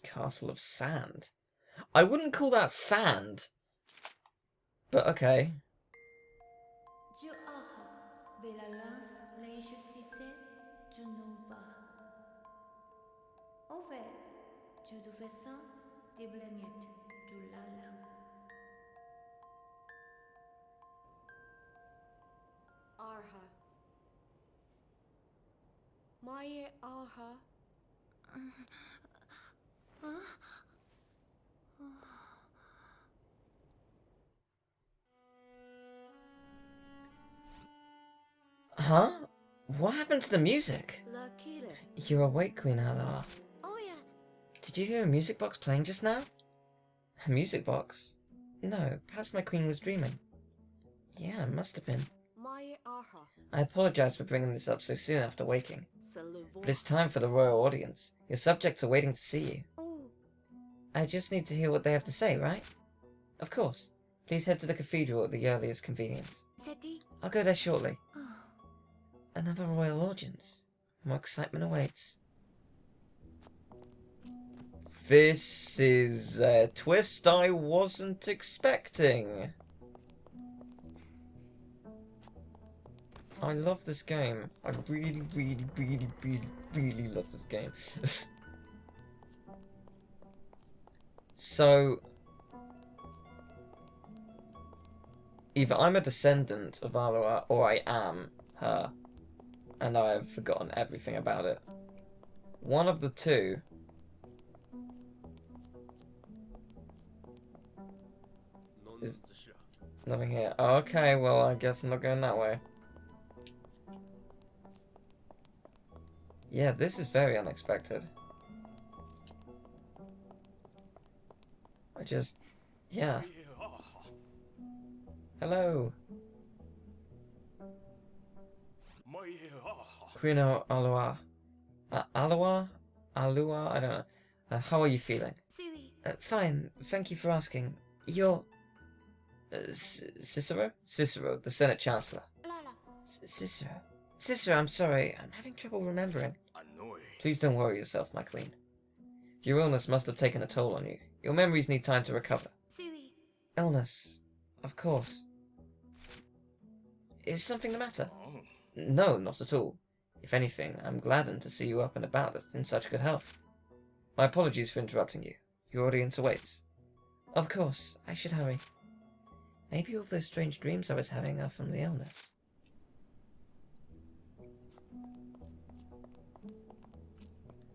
Castle of Sand. I wouldn't call that sand. But okay. Arha. Maye Arha. Huh? What happened to the music? You're awake, Queen Alua. Oh yeah. Did you hear a music box playing just now? A music box? No, perhaps my queen was dreaming. Yeah, it must have been. Maye Arha. I apologize for bringing this up so soon after waking. But it's time for the royal audience. Your subjects are waiting to see you. Oh. I just need to hear what they have to say, right? Of course. Please head to the cathedral at the earliest convenience. I'll go there shortly. Another royal audience. More excitement awaits. This is a twist I wasn't expecting. I love this game. I really, really, really, really, really love this game. So, either I'm a descendant of Alua or I am her. And I've forgotten everything about it. One of the two. Is nothing here. Oh, okay, well, I guess I'm not going that way. Yeah, this is very unexpected. Yeah. Hello. Queen Alua. Alua? Alua? I don't know. How are you feeling? Fine, thank you for asking. You're... Cicero? Cicero, the Senate Chancellor. Cicero? Cicero, I'm sorry. I'm having trouble remembering. Please don't worry yourself, my queen. Your illness must have taken a toll on you. Your memories need time to recover. Illness, of course. Is something the matter? No, not at all. If anything, I'm gladdened to see you up and about in such good health. My apologies for interrupting you. Your audience awaits. Of course, I should hurry. Maybe all those strange dreams I was having are from the illness.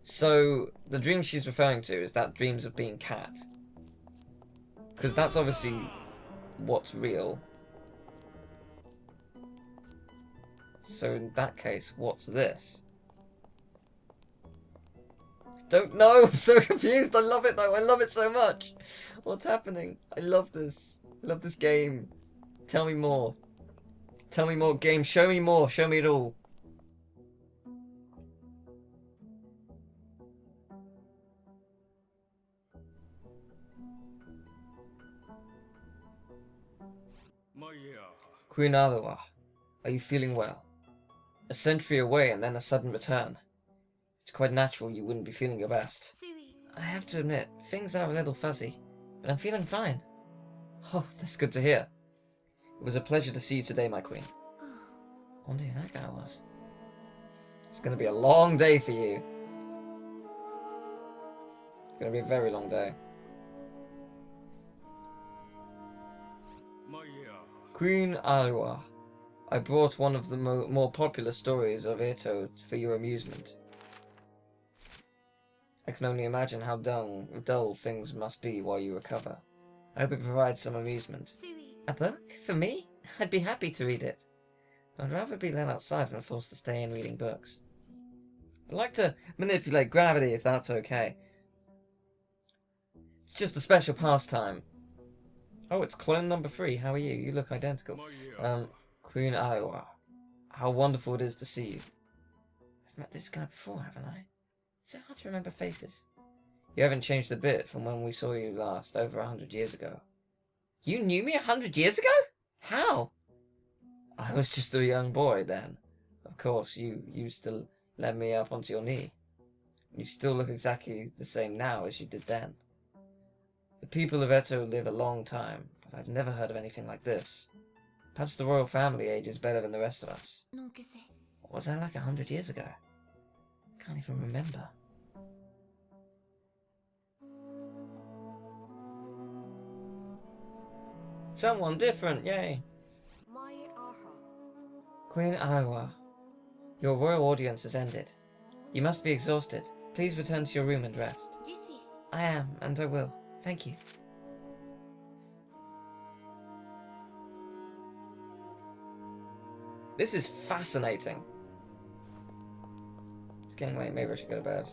So, the dream she's referring to is that dreams of being cat. Because that's obviously what's real. So in that case, what's this? Don't know! I'm so confused! I love it though! I love it so much! What's happening? I love this. I love this game. Tell me more. Tell me more, game. Show me more. Show me it all. Queen Alua, are you feeling well? A century away and then a sudden return. It's quite natural you wouldn't be feeling your best. I have to admit, things are a little fuzzy, but I'm feeling fine. Oh, that's good to hear. It was a pleasure to see you today, my queen. I wonder who that guy was. It's going to be a long day for you. It's going to be a very long day. Queen Alua, I brought one of the more popular stories of Ito for your amusement. I can only imagine how dull things must be while you recover. I hope it provides some amusement. A book? For me? I'd be happy to read it. I'd rather be let outside than forced to stay in reading books. I'd like to manipulate gravity if that's okay. It's just a special pastime. Oh, it's clone number 3. How are you? You look identical. Queen Alua. How wonderful it is to see you. I've met this guy before, haven't I? It's so hard to remember faces. You haven't changed a bit from when we saw you last, over 100 years ago. You knew me 100 years ago? How? I was just a young boy then. Of course, you used to let me up onto your knee. You still look exactly the same now as you did then. The people of Eto live a long time, but I've never heard of anything like this. Perhaps the royal family ages better than the rest of us. What was I like 100 years ago? I can't even remember. Someone different, yay! My Arha. Queen Alua, your royal audience has ended. You must be exhausted. Please return to your room and rest. Jissi. I am, and I will. Thank you. This is fascinating. It's getting late, maybe I should go to bed.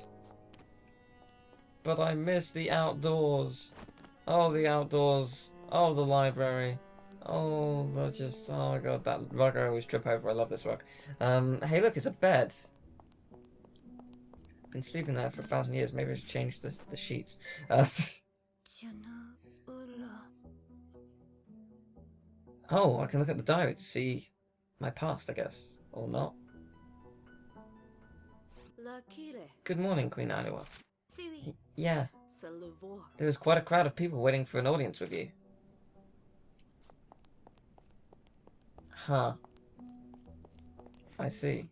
But I miss the outdoors. Oh, the outdoors. Oh, the library. Oh, oh my god, that rug I always trip over. I love this rug. Hey look, it's a bed. Been sleeping there for 1,000 years. Maybe I should change the sheets. Oh, I can look at the diary to see my past, I guess. Or not. Good morning, Queen Alua. Yeah, there was quite a crowd of people waiting for an audience with you. Huh. I see.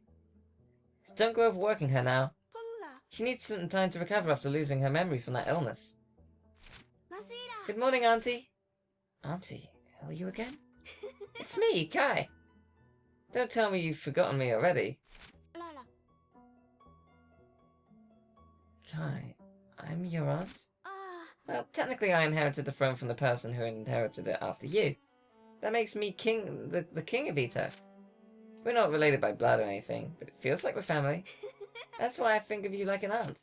Don't go overworking her now. She needs some time to recover after losing her memory from that illness. Good morning, Auntie. Auntie, who are you again? It's me, Kai. Don't tell me you've forgotten me already. Kai, I'm your aunt? Well, technically I inherited the throne from the person who inherited it after you. That makes me king, the king of Ito. We're not related by blood or anything, but it feels like we're family. That's why I think of you like an aunt.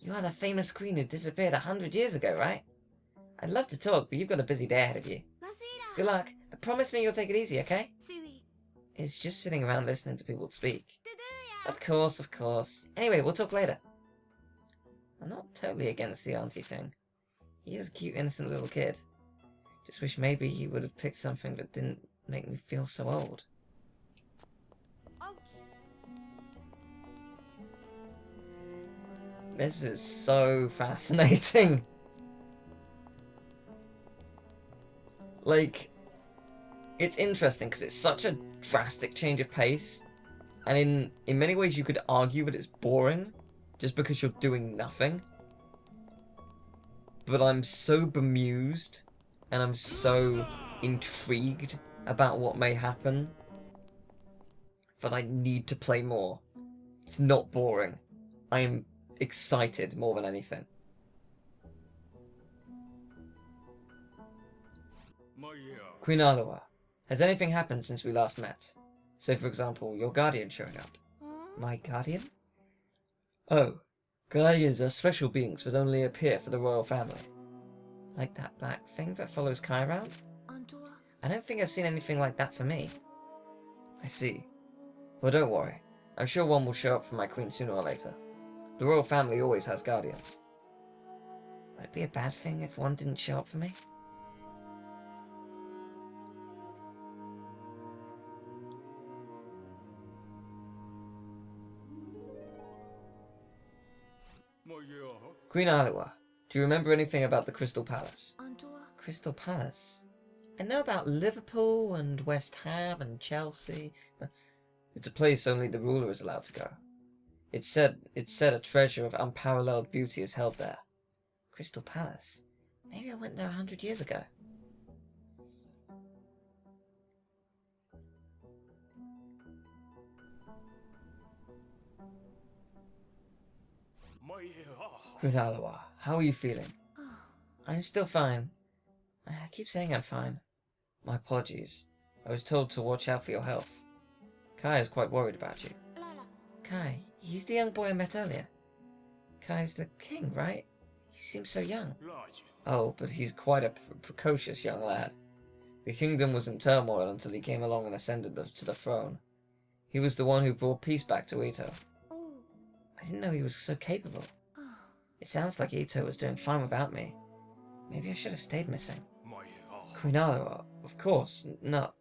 You are the famous queen who disappeared 100 years ago, right? I'd love to talk, but you've got a busy day ahead of you. Good luck, but promise me you'll take it easy, okay? It's just sitting around listening to people speak. Of course, of course. Anyway, we'll talk later. I'm not totally against the auntie thing. He is a cute, innocent little kid. Just wish maybe he would have picked something that didn't make me feel so old. This is so fascinating. Like, it's interesting because it's such a drastic change of pace, and in many ways you could argue that it's boring just because you're doing nothing. But I'm so bemused and I'm so intrigued about what may happen that I need to play more. It's not boring. I am excited more than anything. Queen Alua, has anything happened since we last met? Say, for example, your guardian showing up. My guardian? Oh, guardians are special beings that only appear for the royal family. Like that black thing that follows Kai around? I don't think I've seen anything like that for me. I see. Well, don't worry. I'm sure one will show up for my queen sooner or later. The royal family always has guardians. Would it be a bad thing if one didn't show up for me? Queen Alua, do you remember anything about the Crystal Palace? Crystal Palace? I know about Liverpool and West Ham and Chelsea. It's a place only the ruler is allowed to go. It's said a treasure of unparalleled beauty is held there. Crystal Palace? Maybe I went there 100 years ago. Queen Alua, how are you feeling? I'm still fine. I keep saying I'm fine. My apologies. I was told to watch out for your health. Kai is quite worried about you. Kai, he's the young boy I met earlier. Kai's the king, right? He seems so young. Oh, but he's quite a precocious young lad. The kingdom was in turmoil until he came along and ascended to the throne. He was the one who brought peace back to Ito. I didn't know he was so capable. It sounds like Ito was doing fine without me. Maybe I should have stayed missing. Queen Alua, of course, no.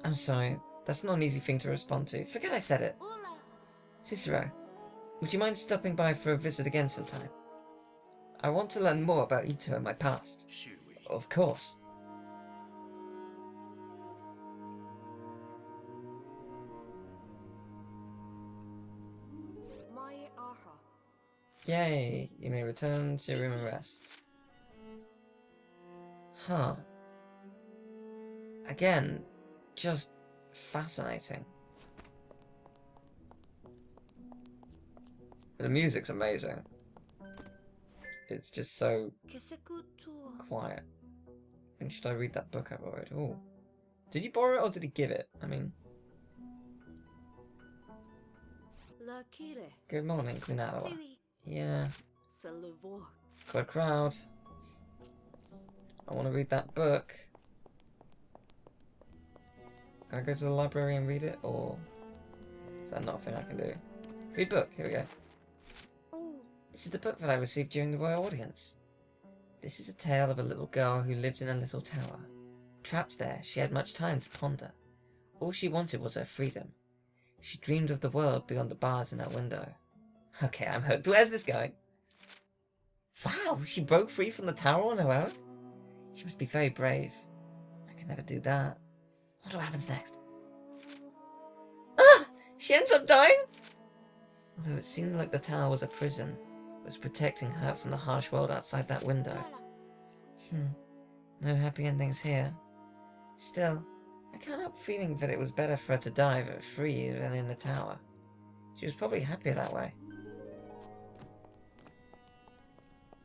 I'm sorry, that's not an easy thing to respond to. Forget I said it. Cicero, Would you mind stopping by for a visit again sometime? I want to learn more about Ito and my past. Of course. My aha. Yay, you may return to your room and rest. Huh. Again, just fascinating. The music's amazing. It's just so quiet. And should I read that book I borrowed? Oh. Did you borrow it or did he give it? I mean... Good morning, Queen Alua. Yeah. Quite a crowd. I want to read that book. Can I go to the library and read it, or is that not a thing I can do? Read book, here we go. This is the book that I received during the royal audience. This is a tale of a little girl who lived in a little tower. Trapped there, she had much time to ponder. All she wanted was her freedom. She dreamed of the world beyond the bars in her window. Okay, I'm hooked. Where's this guy? Wow, she broke free from the tower on her own? She must be very brave. I can never do that. What happens next? Ah! She ends up dying? Although it seemed like the tower was a prison, it was protecting her from the harsh world outside that window. No happy endings here. Still, I can't help feeling that it was better for her to die free than in the tower. She was probably happier that way.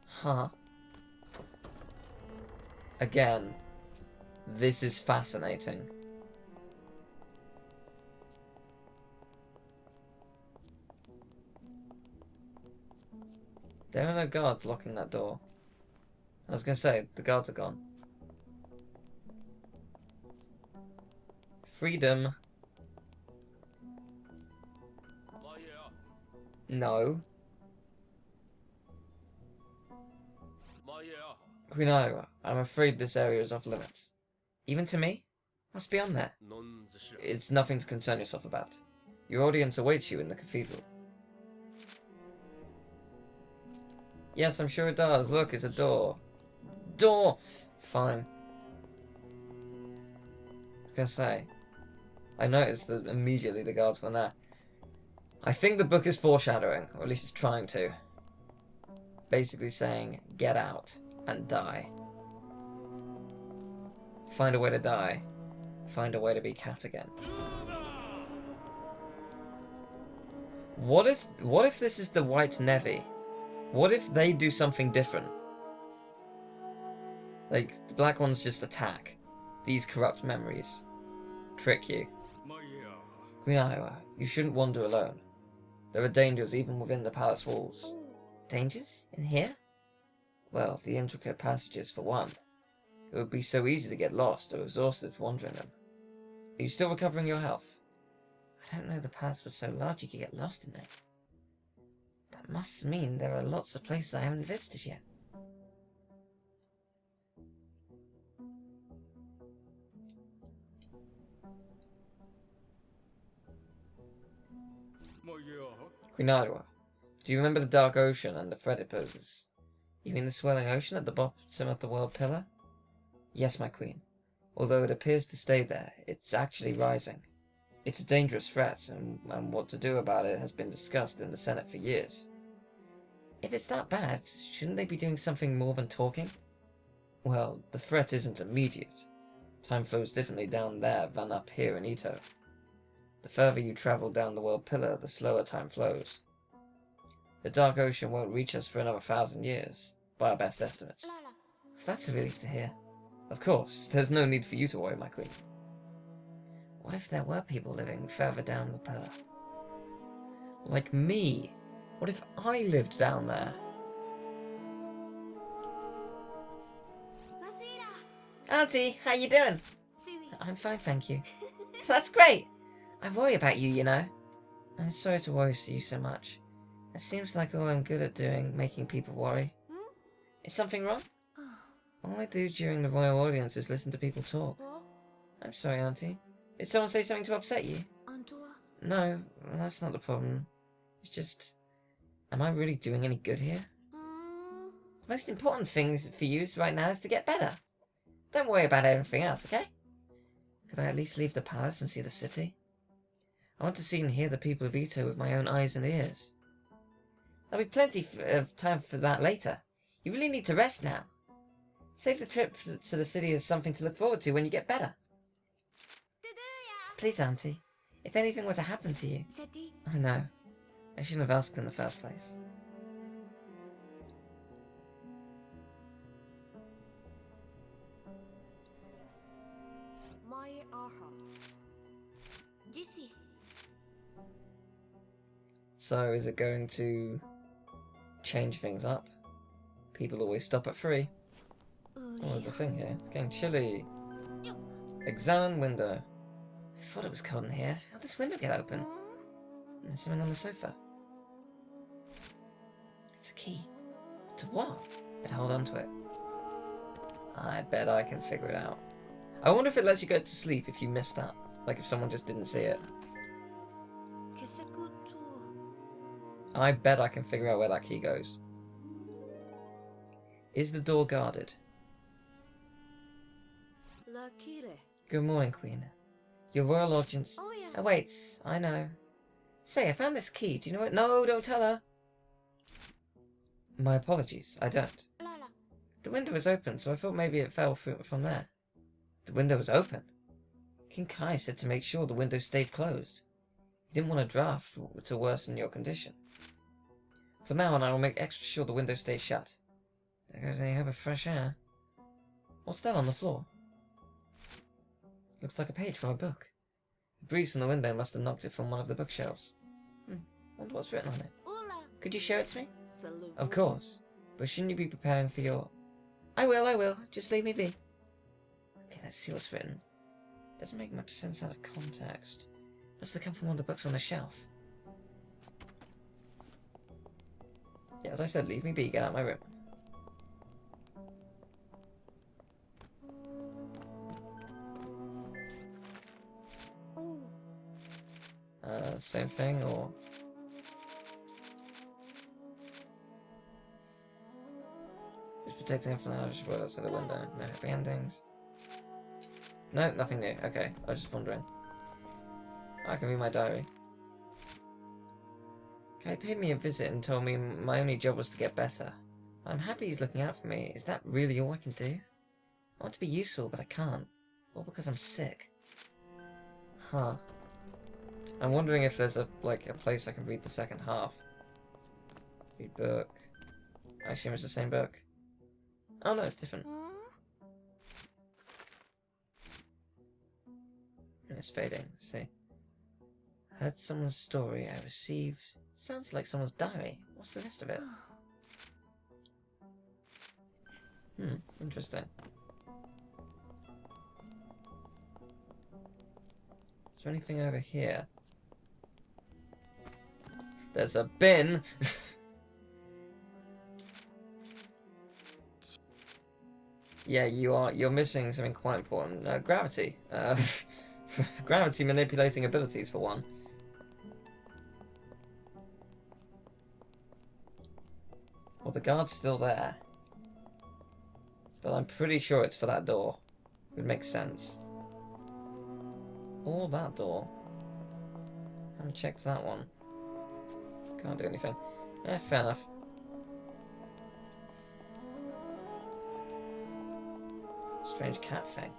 Huh. Again, this is fascinating. There are no guards locking that door. I was going to say, the guards are gone. Freedom. No. Queen Alua, I'm afraid this area is off limits. Even to me? What's beyond there? It's nothing to concern yourself about. Your audience awaits you in the cathedral. Yes, I'm sure it does. Look, it's a door. Door! Fine. I was gonna say, I noticed that immediately the guards went there. I think the book is foreshadowing, or at least it's trying to. Basically saying, get out and die. Find a way to die. Find a way to be cat again. What if this is the White Nevi? What if they do something different? Like, the black ones just attack. These corrupt memories. Trick you. Queen Alua, you shouldn't wander alone. There are dangers even within the palace walls. Dangers? In here? Well, the intricate passages for one. It would be so easy to get lost or exhausted wandering them. Are you still recovering your health? I don't know the paths were so large you could get lost in them. That must mean there are lots of places I haven't visited yet. Queen Alua, do you remember the dark ocean and the threat it poses? You mean the swelling ocean at the bottom of the world pillar? Yes, my queen. Although it appears to stay there, it's actually rising. It's a dangerous threat, and what to do about it has been discussed in the Senate for years. If it's that bad, shouldn't they be doing something more than talking? Well, the threat isn't immediate. Time flows differently down there than up here in Ito. The further you travel down the world pillar, the slower time flows. The dark ocean won't reach us for another 1,000 years, by our best estimates. That's a relief to hear. Of course, there's no need for you to worry, my queen. What if there were people living further down the pillar? Like me? What if I lived down there? Auntie, how you doing? I'm fine, thank you. That's great! I worry about you, you know. I'm sorry to worry you so much. It seems like all I'm good at doing, making people worry. Is something wrong? All I do during the royal audience is listen to people talk. I'm sorry, Auntie. Did someone say something to upset you? No, that's not the problem. It's just, Am I really doing any good here? The most important thing for you right now is to get better. Don't worry about everything else, okay? Could I at least leave the palace and see the city? I want to see and hear the people of Ito with my own eyes and ears. There'll be plenty of time for that later. You really need to rest now. Save the trip to the city as something to look forward to when you get better. Please, Auntie. If anything were to happen to you... I know. I shouldn't have asked in the first place. My aha. So, is it going to change things up? People always stop at 3. Oh, there's a thing here. It's getting chilly. Examine window. I thought it was cold in here. How'd this window get open? There's something on the sofa. It's a key. To what? Better hold on to it. I bet I can figure it out. I wonder if it lets you go to sleep if you missed that. Like if someone just didn't see it. I bet I can figure out where that key goes. Is the door guarded? Good morning, Queen. Your royal audience... Oh, wait, I know. Say, I found this key. Do you know it? No, don't tell her. My apologies, I don't. The window was open, so I thought maybe it fell from there. The window was open? King Kai said to make sure the window stayed closed. He didn't want a draft to worsen your condition. From now on, I will make extra sure the window stays shut. There goes any hope of fresh air. What's that on the floor? Looks like a page from a book. The breeze from the window must have knocked it from one of the bookshelves. Wonder what's written on it. Could you show it to me? Of course. But shouldn't you be preparing for your... I will. Just leave me be. Okay, let's see what's written. Doesn't make much sense out of context. Must have come from one of the books on the shelf. Yeah, as I said, leave me be. Get out of my room. Same thing, or... Just protecting him from the harsh world outside the window. No happy endings. No, nothing new. Okay, I was just wondering. I can read my diary. Kai paid me a visit and told me my only job was to get better. I'm happy he's looking out for me. Is that really all I can do? I want to be useful, but I can't. All because I'm sick. Huh. I'm wondering if there's a place I can read the second half. Read book. I assume it's the same book. Oh no, it's different. And it's fading. Let's see. Heard someone's story. I received... Sounds like someone's diary. What's the rest of it? Interesting. Is there anything over here? There's a bin! Yeah, you're missing something quite important. Gravity. Gravity manipulating abilities, for one. Well, the guard's still there. But I'm pretty sure it's for that door. It would make sense. Or that door. Haven't checked that one. Can't do anything. Yeah, fair enough. Strange cat thing.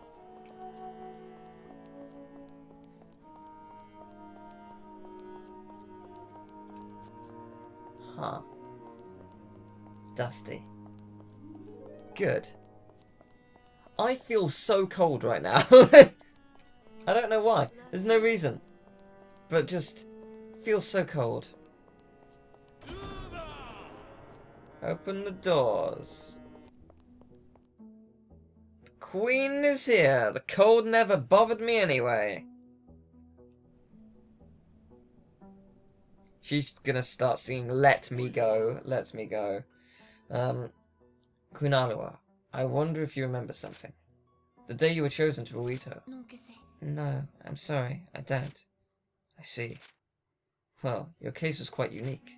Huh. Dusty. Good. I feel so cold right now. I don't know why. There's no reason. But just feels so cold. Open the doors. The Queen is here. The cold never bothered me anyway. She's gonna start singing Let Me Go, Let Me Go. Queen Alua, I wonder if you remember something. The day you were chosen to rule Ito. No, I'm sorry, I don't. I see. Well, your case was quite unique.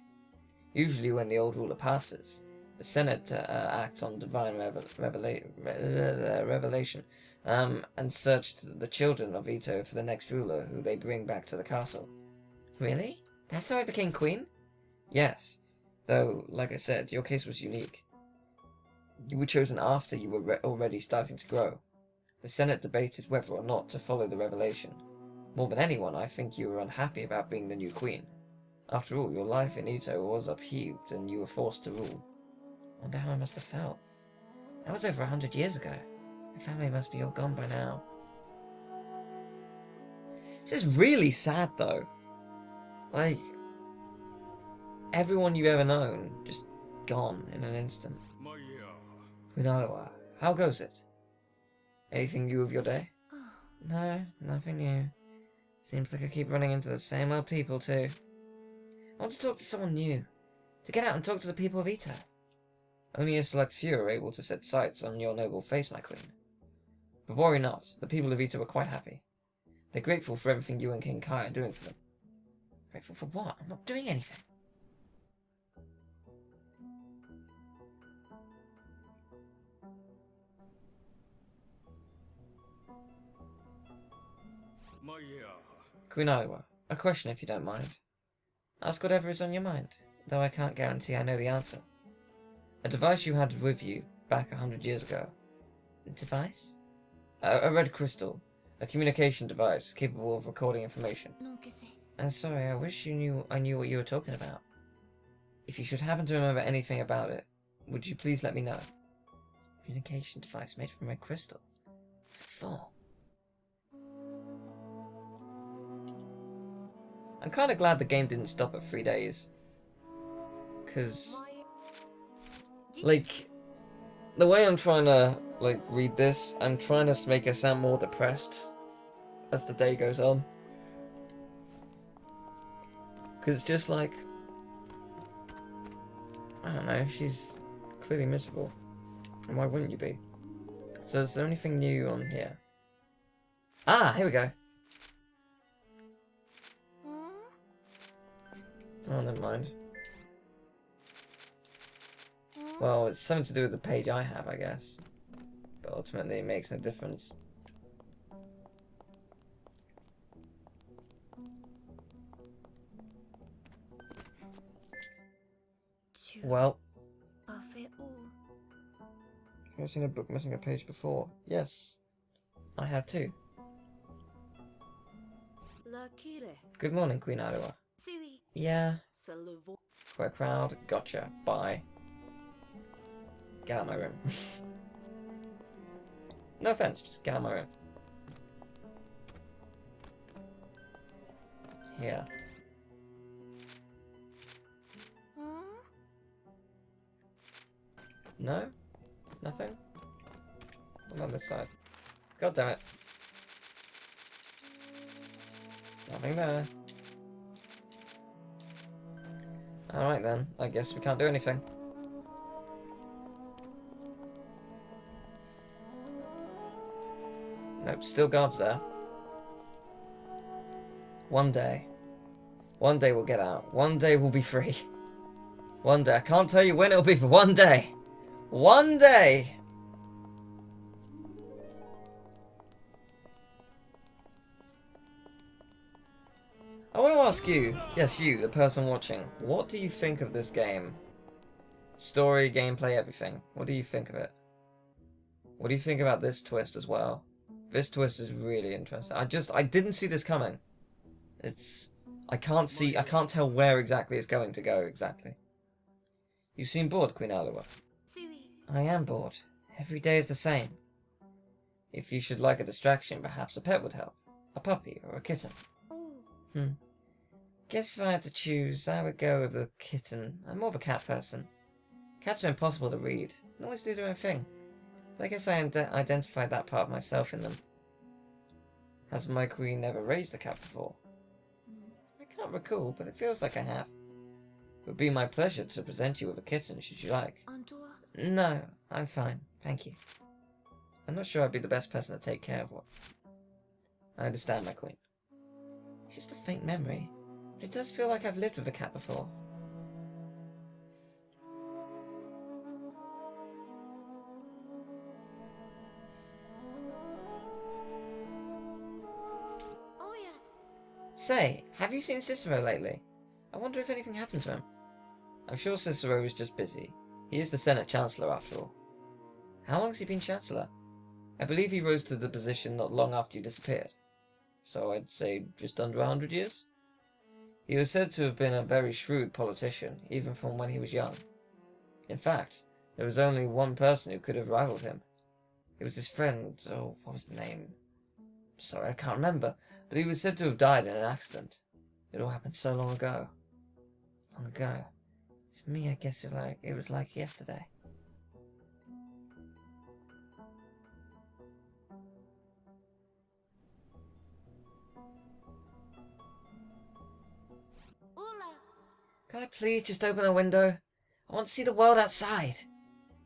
Usually when the old ruler passes, the Senate acts on divine revelation and search the children of Ito for the next ruler who they bring back to the castle. Really? That's how I became queen? Yes. Though, like I said, your case was unique. You were chosen after you were already starting to grow. The Senate debated whether or not to follow the revelation. More than anyone, I think you were unhappy about being the new queen. After all, your life in Ito was upheaved and you were forced to rule. I wonder how I must have felt. That was over 100 years ago. My family must be all gone by now. This is really sad, though. Like, everyone you've ever known, just gone in an instant. Queen Alua, how goes it? Anything new of your day? No, nothing new. Seems like I keep running into the same old people, too. I want to talk to someone new. To get out and talk to the people of Ito. Only a select few are able to set sights on your noble face, my queen. But worry not, the people of Ito are quite happy. They're grateful for everything you and King Kai are doing for them. Grateful for what? I'm not doing anything. Queen Alua, a question if you don't mind. Ask whatever is on your mind, though I can't guarantee I know the answer. A device you had with you back 100 years ago. A device? A red crystal. A communication device capable of recording information. I'm sorry, I wish I knew what you were talking about. If you should happen to remember anything about it, would you please let me know? Communication device made from red crystal. What's it for? I'm kind of glad the game didn't stop at 3 days. Because, like, the way I'm trying to, like, read this, I'm trying to make her sound more depressed as the day goes on. Because it's just like, I don't know, she's clearly miserable. And why wouldn't you be? So is there anything new on here? Ah, here we go. Oh, never mind. Well, it's something to do with the page I have, I guess. But ultimately, it makes no difference. Well. Have you seen a book missing a page before? Yes. I have too. Good morning, Queen Alua. Yeah. Square crowd. Gotcha. Bye. Get out of my room. No offense, just get out of my room. Here. No? Nothing? What on this side? God damn it. Nothing there. Alright then, I guess we can't do anything. Nope, still guards there. One day we'll get out. One day we'll be free. One day. I can't tell you when it'll be, but one day. One day! I want to ask you, yes you, the person watching, what do you think of this game? Story, gameplay, everything. What do you think of it? What do you think about this twist as well? This twist is really interesting. I didn't see this coming. I can't tell where exactly it's going to go exactly. You seem bored, Queen Alua. I am bored. Every day is the same. If you should like a distraction, perhaps a pet would help. A puppy or a kitten. Guess if I had to choose, I would go with the kitten. I'm more of a cat person. Cats are impossible to read, and always do their own thing. But I guess I identified that part of myself in them. Has my queen never raised a cat before? I can't recall, but it feels like I have. It would be my pleasure to present you with a kitten, should you like. No, I'm fine, thank you. I'm not sure I'd be the best person to take care of one. I understand, my queen. It's just a faint memory, but it does feel like I've lived with a cat before. Say, have you seen Cicero lately? I wonder if anything happened to him. I'm sure Cicero was just busy. He is the Senate Chancellor, after all. How long has he been Chancellor? I believe he rose to the position not long after you disappeared. So I'd say just under 100 years? He was said to have been a very shrewd politician, even from when he was young. In fact, there was only one person who could have rivaled him. It was his friend, oh, what was the name? Sorry, I can't remember, but he was said to have died in an accident. It all happened so long ago. Long ago. For me, I guess it was like yesterday. Ula. Can I please just open a window? I want to see the world outside.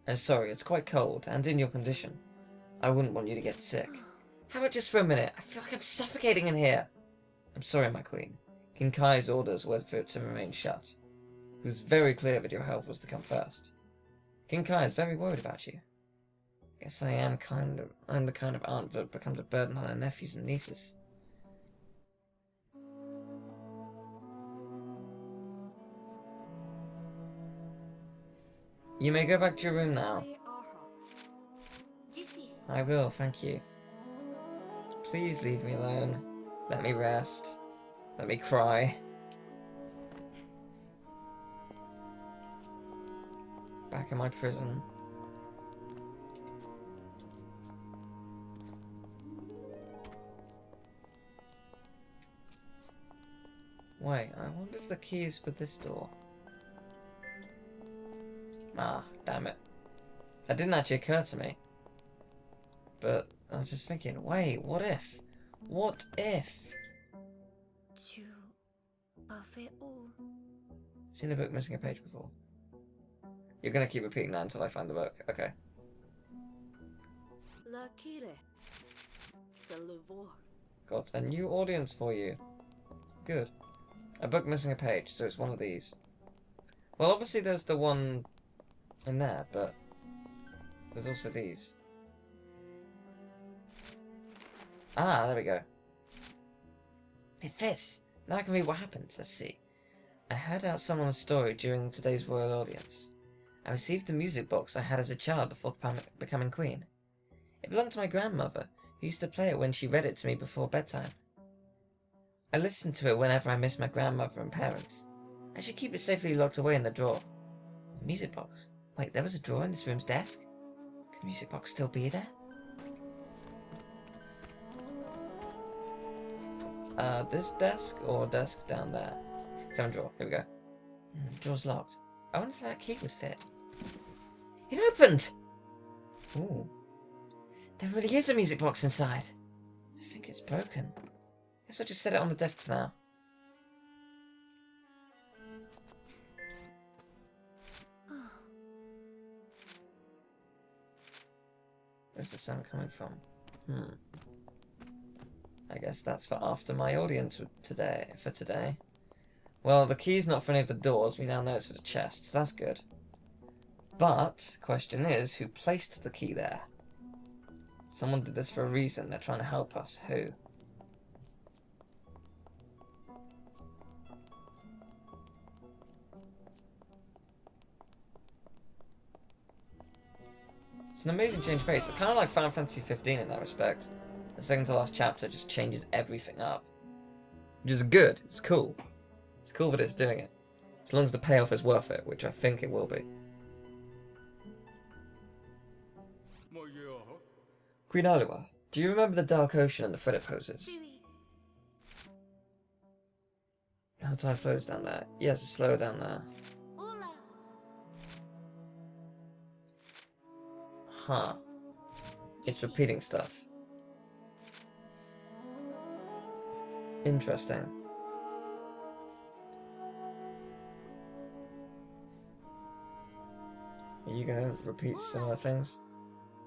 I'm sorry, it's quite cold, and in your condition. I wouldn't want you to get sick. How about just for a minute? I feel like I'm suffocating in here. I'm sorry, my queen. King Kai's orders were for it to remain shut. It was very clear that your health was to come first. King Kai is very worried about you. Guess I'm the kind of aunt that becomes a burden on her nephews and nieces. You may go back to your room now. My aha. Jisi. I will, thank you. Please leave me alone. Let me rest. Let me cry. Back in my prison. Wait, I wonder if the key is for this door. Ah, damn it. That didn't actually occur to me. But I was just thinking, wait, what if? What if? Tu parfait ou. Seen the book missing a page before. You're gonna keep repeating that until I find the book. Okay. La kile. C'est le voir. Got a new audience for you. Good. A book missing a page, so it's one of these. Well, obviously there's the one in there, but there's also these. Ah, there we go. It fits. Now I can read what happened. Let's see. I heard out someone's story during today's royal audience. I received the music box I had as a child before becoming queen. It belonged to my grandmother, who used to play it when she read it to me before bedtime. I listened to it whenever I missed my grandmother and parents. I should keep it safely locked away in the drawer. The music box? Wait, there was a drawer in this room's desk? Could the music box still be there? This desk or desk down there? Seven drawer. Here we go. Drawer's locked. I wonder if that key would fit. It opened! Ooh. There really is a music box inside. I think it's broken. Guess I'll just set it on the desk for now. Where's the sound coming from? I guess that's for after my audience for today. Well, the key's not for any of the doors. We now know it's for the chests. That's good. But, question is, who placed the key there? Someone did this for a reason. They're trying to help us. Who? It's an amazing change of pace. It's kind of like Final Fantasy 15 in that respect. The second to last chapter just changes everything up. Which is good. It's cool. It's cool that it's doing it. As long as the payoff is worth it, which I think it will be. Queen Alua, do you remember the Dark Ocean and the Fredit poses? How time flows down there. Yes, it's slower down there. Ula. Huh. It's repeating stuff. Interesting. Are you gonna repeat similar things?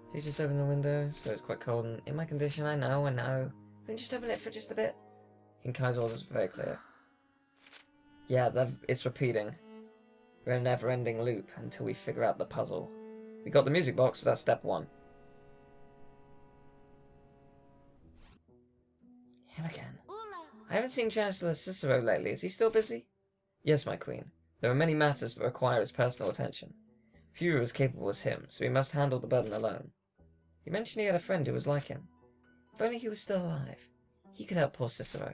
Can you just open the window? So it's quite cold and in my condition, I know. Can you just open it for just a bit? King Kai's orders are very clear. Yeah, it's repeating. We're in a never-ending loop until we figure out the puzzle. We got the music box, so that's step one. Him again. Ula. I haven't seen Chancellor Cicero lately. Is he still busy? Yes, my queen. There are many matters that require his personal attention. Few are as capable as him, so he must handle the burden alone. He mentioned he had a friend who was like him. If only he was still alive. He could help poor Cicero.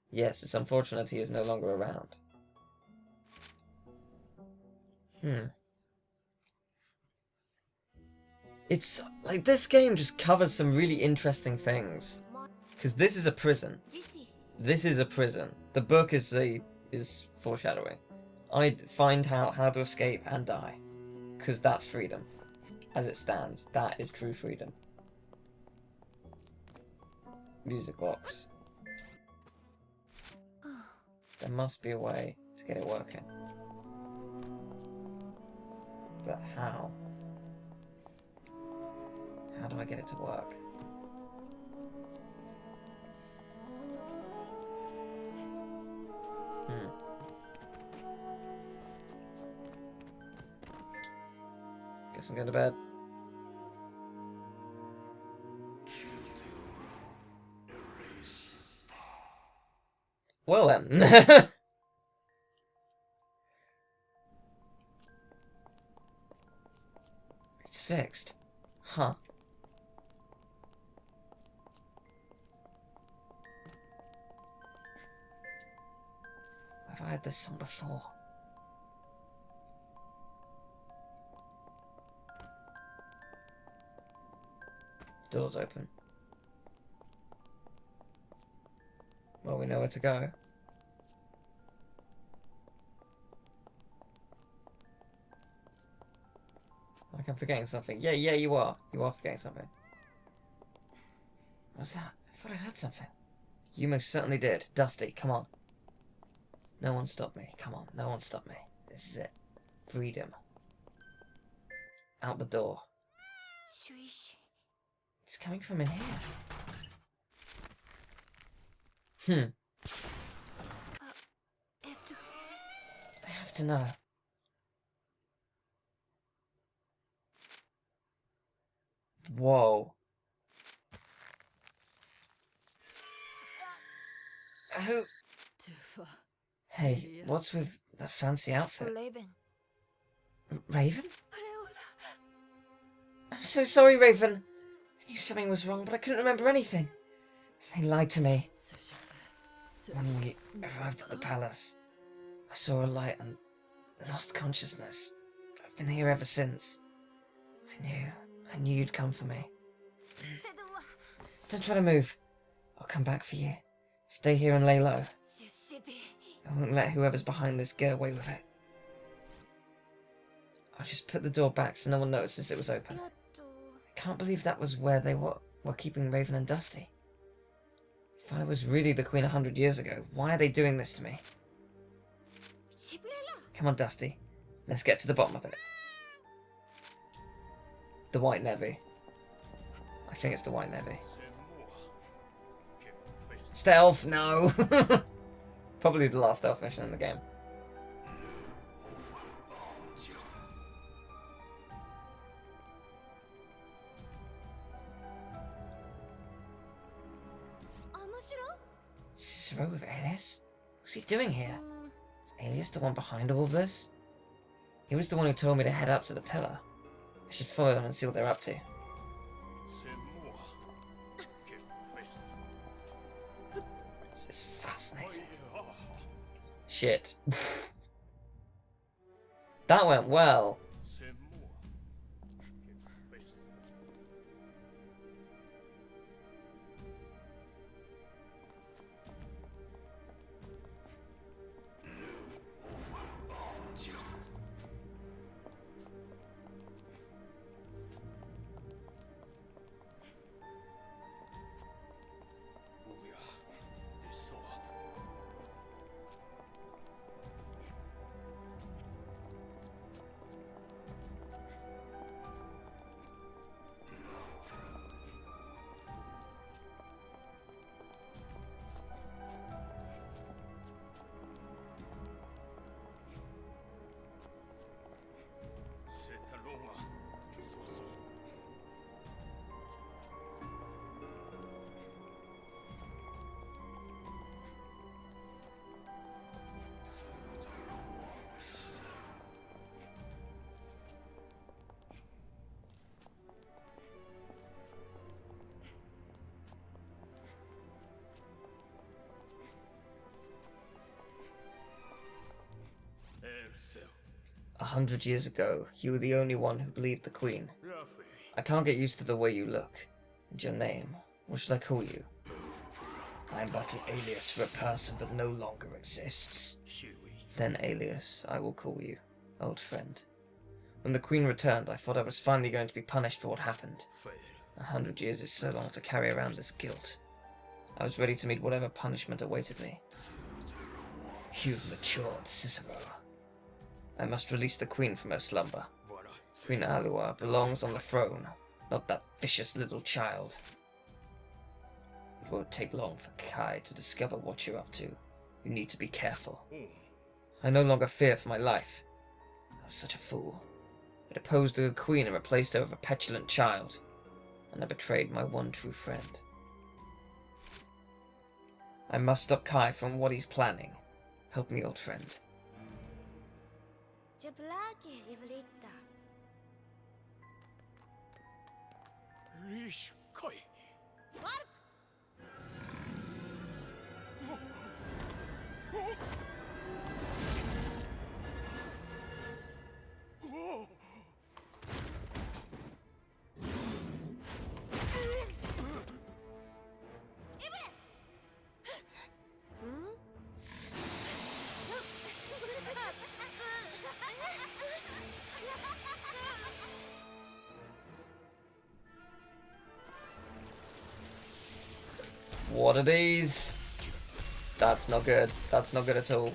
Yes, it's unfortunate he is no longer around. It's like this game just covers some really interesting things. Because this is a prison. This is a prison. The book is foreshadowing. I find out how to escape and die. Because that's freedom. As it stands. That is true freedom. Music box. There must be a way to get it working. But how? How do I get it to work? Guess I'm going to bed. Well then. It's fixed. Huh. Have I heard this song before? Door's open. Well, we know where to go. Like I'm forgetting something. Yeah, you are. You are forgetting something. What's that? I thought I heard something. You most certainly did. Dusty, come on. No one stop me. Come on, no one stop me. This is it. Freedom. Out the door. It's coming from in here. I have to know. Whoa. Who? Hey, what's with that fancy outfit? Raven? I'm so sorry, Raven. I knew something was wrong, but I couldn't remember anything. They lied to me. When we arrived at the palace, I saw a light and lost consciousness. I've been here ever since. I knew you'd come for me. Don't try to move. I'll come back for you. Stay here and lay low. I won't let whoever's behind this get away with it. I'll just put the door back so no one notices it was open. I can't believe that was where they were keeping Raven and Dusty. If I was really the Queen 100 years ago, why are they doing this to me? Come on, Dusty. Let's get to the bottom of it. The White Navy. I think it's the White Navy. Stealth? No! Probably the last stealth mission in the game. Cicero with Alias? What's he doing here? Is Alias the one behind all of this? He was the one who told me to head up to the pillar. I should follow them and see what they're up to. This is fascinating. Shit. That went well. 100 years ago, you were the only one who believed the Queen. I can't get used to the way you look. And your name. What should I call you? I am but an alias for a person that no longer exists. Then, alias, I will call you, old friend. When the Queen returned, I thought I was finally going to be punished for what happened. 100 years is so long to carry around this guilt. I was ready to meet whatever punishment awaited me. You've matured, Cicero. I must release the Queen from her slumber. Queen Alua belongs on the throne, not that vicious little child. It won't take long for Kai to discover what you're up to. You need to be careful. I no longer fear for my life. I was such a fool. I deposed the Queen and replaced her with a petulant child. And I betrayed my one true friend. I must stop Kai from what he's planning. Help me, old friend. What are these? That's not good. That's not good at all.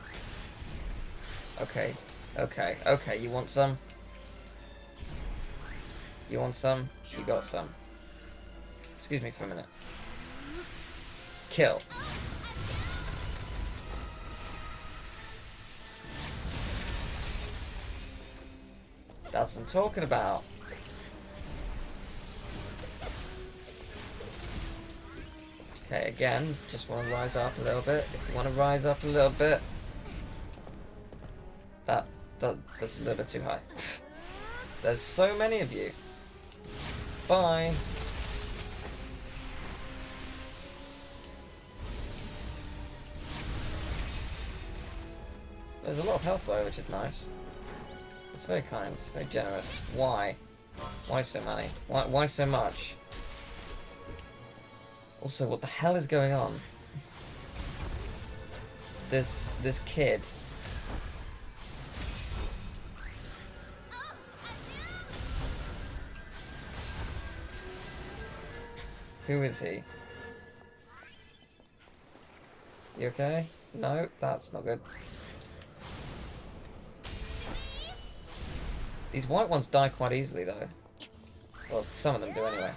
Okay. Okay. Okay. You want some? You want some? You got some. Excuse me for a minute. Kill. That's what I'm talking about. Okay, again, just want to rise up a little bit. If you want to rise up a little bit, that's a little bit too high. There's so many of you. Bye. There's a lot of health though, which is nice. It's very kind, very generous. Why? Why so many? Why so much? Also, what the hell is going on? This kid. Who is he? You okay? No, that's not good. These white ones die quite easily though. Well, some of them do anyway.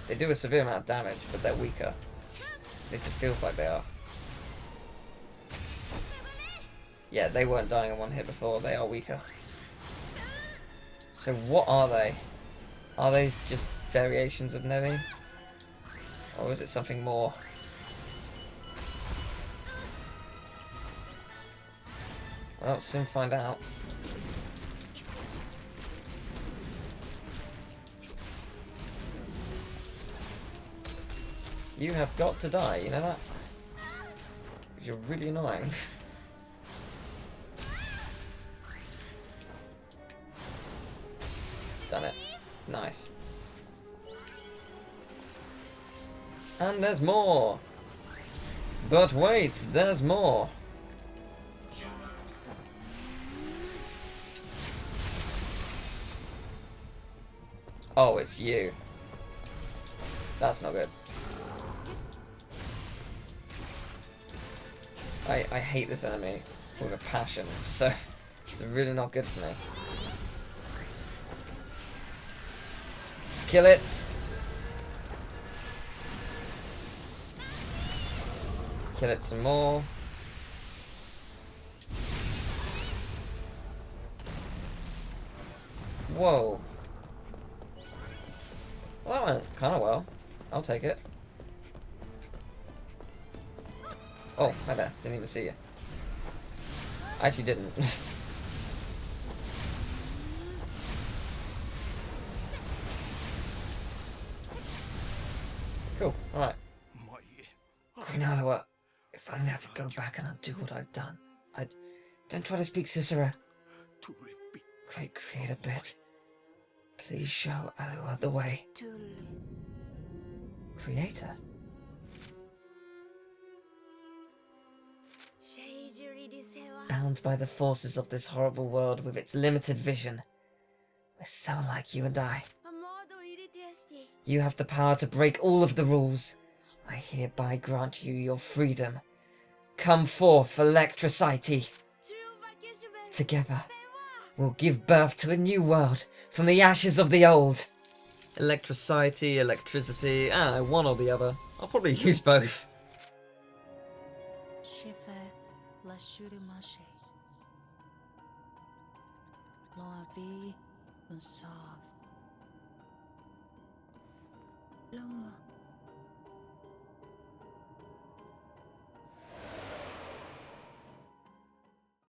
They do a severe amount of damage, but they're weaker. At least it feels like they are. Yeah, they weren't dying in one hit before, they are weaker. So what are they? Are they just variations of Nevi? Or is it something more? Well, soon find out. You have got to die, you know that? Because you're really annoying. Done it. Nice. And there's more! But wait, there's more! Oh, it's you. That's not good. I hate this enemy with a passion, so it's really not good for me. Kill it! Kill it some more. Whoa. Well, that went kind of well. I'll take it. Oh, hi there. Didn't even see you. I actually didn't. Cool. Alright. Queen Alua, if only I could go back and undo what I've done. Don't try to speak Cicera. Great creator bit. Please show Alua the way. Too late. Creator? Bound by the forces of this horrible world with its limited vision. We're so like you and I. You have the power to break all of the rules. I hereby grant you your freedom. Come forth, Electricity. Together, we'll give birth to a new world from the ashes of the old. Electricity, electricity, one or the other. I'll probably use both.